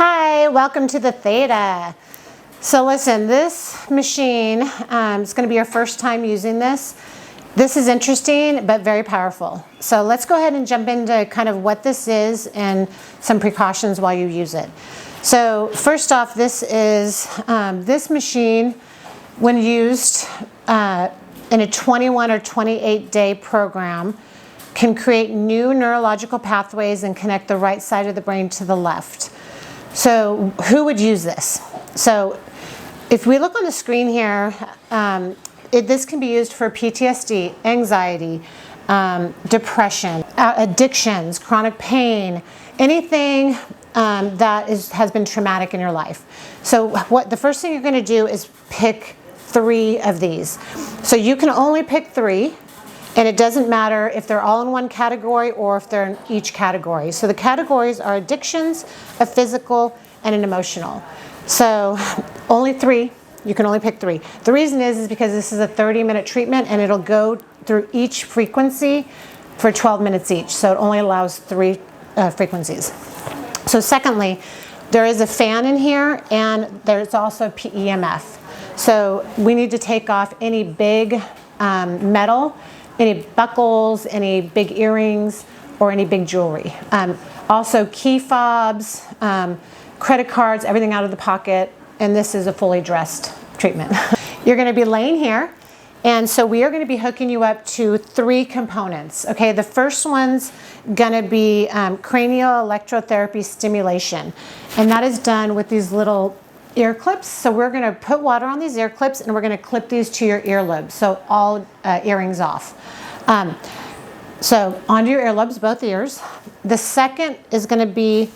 Hi, welcome to the Theta. So listen, this machine, it's going to be your first time using this. This is interesting, but very powerful. So let's go ahead and jump into kind of what this is and some precautions while you use it. So first off, this is, this machine, when used in a 21 or 28 day program, can create new neurological pathways and connect the right side of the brain to the left. So who would use this? So if we look on the screen here, this can be used for PTSD, anxiety, depression, addictions, chronic pain, anything that has been traumatic in your life. So the first thing you're going to do is pick 3 of these. So you can only pick 3. And it doesn't matter if they're all in one category or if they're in each category. So the categories are addictions, a physical, and an emotional. So only 3. You can only pick 3. The reason is because this is a 30-minute treatment and it'll go through each frequency for 12 minutes each. So it only allows 3 frequencies. So secondly, there is a fan in here and there's also PEMF. So we need to take off any big metal, any buckles, any big earrings, or any big jewelry. Also key fobs, credit cards, everything out of the pocket, and this is a fully dressed treatment. You're gonna be laying here, and so we are gonna be hooking you up to 3 components, okay? The first one's gonna be cranial electrotherapy stimulation, and that is done with these little ear clips. So we're going to put water on these ear clips and we're going to clip these to your earlobes, so all earrings off. So onto your earlobes, both ears. The second is going to be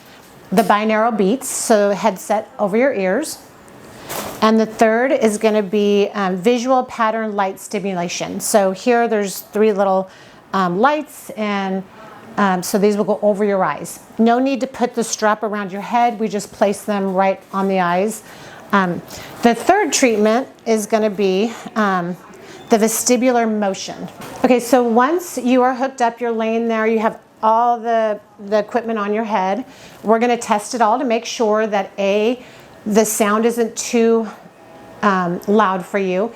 the binaural beats, so headset over your ears. And the third is going to be visual pattern light stimulation. So here there's 3 little lights, and so these will go over your eyes. No need to put the strap around your head. We just place them right on the eyes. The third treatment is going to be the vestibular motion. Okay, so once you are hooked up, you're laying there, you have all the equipment on your head. We're going to test it all to make sure that A, the sound isn't too loud for you.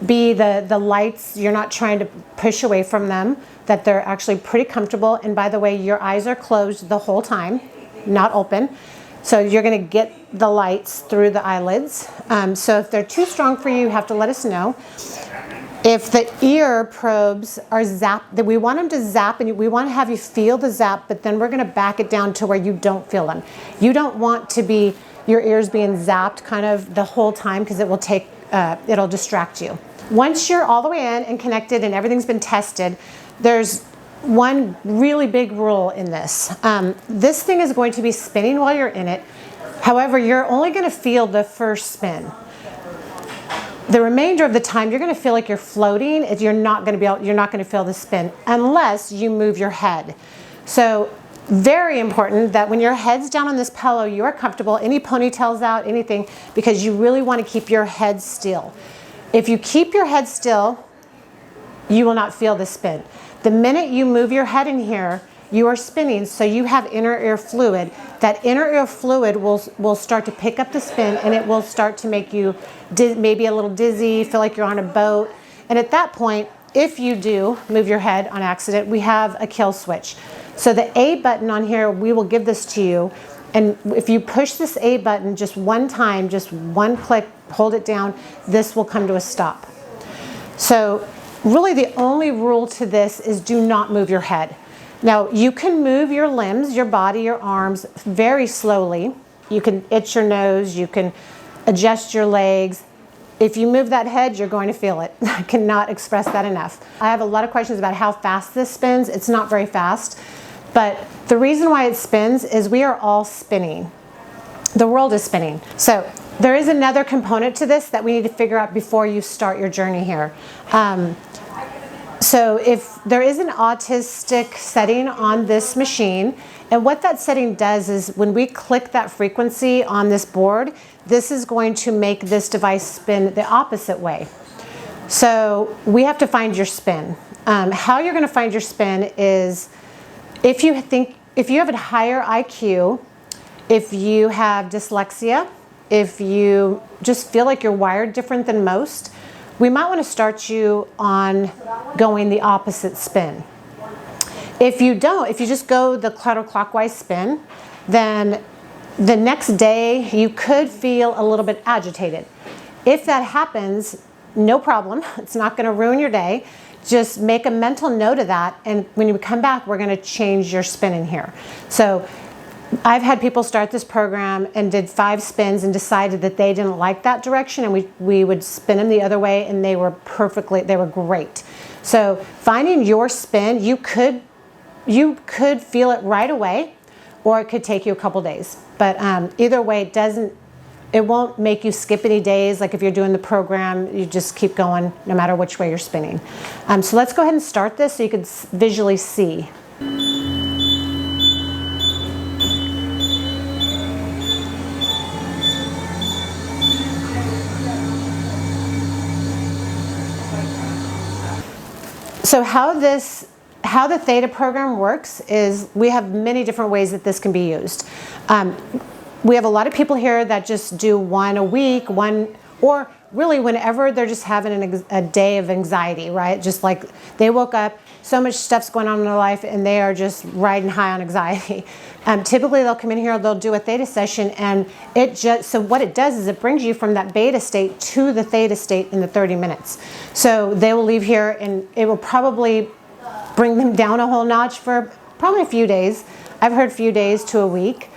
B, the lights, you're not trying to push away from them, that they're actually pretty comfortable. And by the way, your eyes are closed the whole time, not open. So you're going to get the lights through the eyelids. So if they're too strong for you, you have to let us know. If the ear probes are zapped, we want them to zap, and we want to have you feel the zap, but then we're going to back it down to where you don't feel them. You don't want to be your ears being zapped kind of the whole time, because it will take it'll distract you. Once you're all the way in and connected and everything's been tested, there's one really big rule in this. This thing is going to be spinning while you're in it. However, you're only going to feel the first spin. The remainder of the time, you're going to feel like you're floating. You're not going to feel the spin unless you move your head. So very important that when your head's down on this pillow, you are comfortable. Any ponytails out, anything, because you really want to keep your head still. If you keep your head still, you will not feel the spin. The minute you move your head in here, you are spinning, so you have inner ear fluid. That inner ear fluid will start to pick up the spin, and it will start to make you maybe a little dizzy, feel like you're on a boat. And at that point, if you do move your head on accident, we have a kill switch. So the A button on here, we will give this to you. And if you push this A button just one time, just one click, hold it down, this will come to a stop. So really the only rule to this is do not move your head. Now you can move your limbs, your body, your arms very slowly. You can itch your nose, you can adjust your legs. If you move that head, you're going to feel it. I cannot express that enough. I have a lot of questions about how fast this spins. It's not very fast. But the reason why it spins is we are all spinning. The world is spinning. So there is another component to this that we need to figure out before you start your journey here. So if there is an autistic setting on this machine, and what that setting does is when we click that frequency on this board, this is going to make this device spin the opposite way. So we have to find your spin. How you're going to find your spin is if you have a higher IQ If you have dyslexia, if you just feel like you're wired different than most, we might want to start you on going the opposite spin. If you don't, if you just go the counterclockwise spin, then the next day you could feel a little bit agitated. If that happens, no problem. It's not going to ruin your day. Just make a mental note of that, and when you come back, we're going to change your spin in here. So I've had people start this program and did 5 spins and decided that they didn't like that direction, and we would spin them the other way, and they were great. So finding your spin, you could feel it right away, or it could take you a couple days. But either way, it won't make you skip any days. Like if you're doing the program, you just keep going no matter which way you're spinning. So let's go ahead and start this so you can visually see. So how the Theta program works is we have many different ways that this can be used. We have a lot of people here that just do one a week, or really whenever they're just having a day of anxiety, right? Just like they woke up, so much stuff's going on in their life, and they are just riding high on anxiety. Typically they'll come in here, they'll do a Theta session, and so what it does is it brings you from that beta state to the Theta state in the 30 minutes. So they will leave here, and it will probably bring them down a whole notch for probably a few days. I've heard a few days to a week.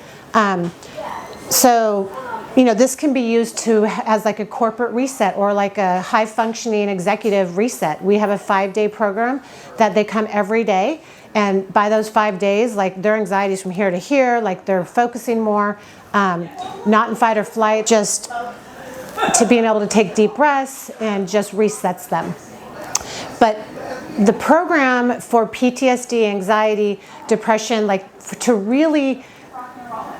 So, this can be used as like a corporate reset or like a high functioning executive reset. We have a 5-day program that they come every day. And by those 5 days, like their anxiety is from here to here, like they're focusing more, not in fight or flight, just to being able to take deep breaths, and just resets them. But the program for PTSD, anxiety, depression, like to really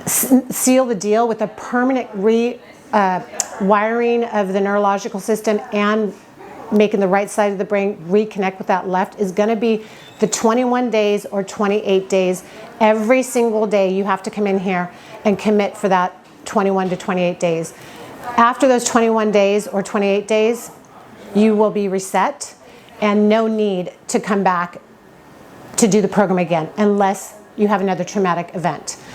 seal the deal with a permanent wiring of the neurological system and making the right side of the brain reconnect with that left, is going to be the 21 days or 28 days. Every single day you have to come in here and commit for that 21 to 28 days. After those 21 days or 28 days, you will be reset and no need to come back to do the program again unless you have another traumatic event.